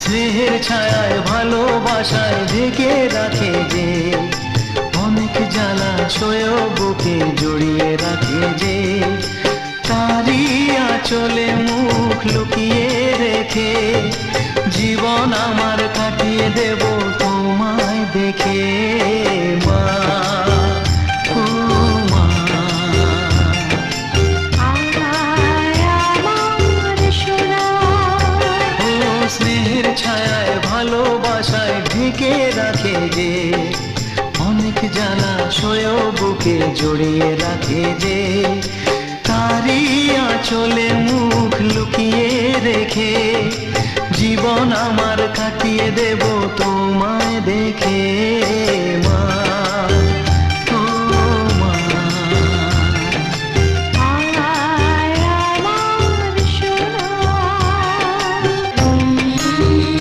স্নেহের ছায়ায় ভালোবাসায় ঢেকে রাখে যে, অনেক জ্বালা সয়েও বুকে জড়িয়ে রাখে যে, তারই আঁচলে মুখ লুকিয়ে রেখে জীবন আমার কাটিয়ে দেব তোমায় দেখে। মা, ও মা, ও স্নেহের ছায়ায় ভালোবাসায় ঢেকে রাখে যে, অনেক জ্বালা সয়েও বুকে জড়িয়ে রাখে যে, তারই আঁচলে মুখ লুকিয়ে রেখে জীবন আমার কাটিয়ে দেব তোমায় দেখে। মা।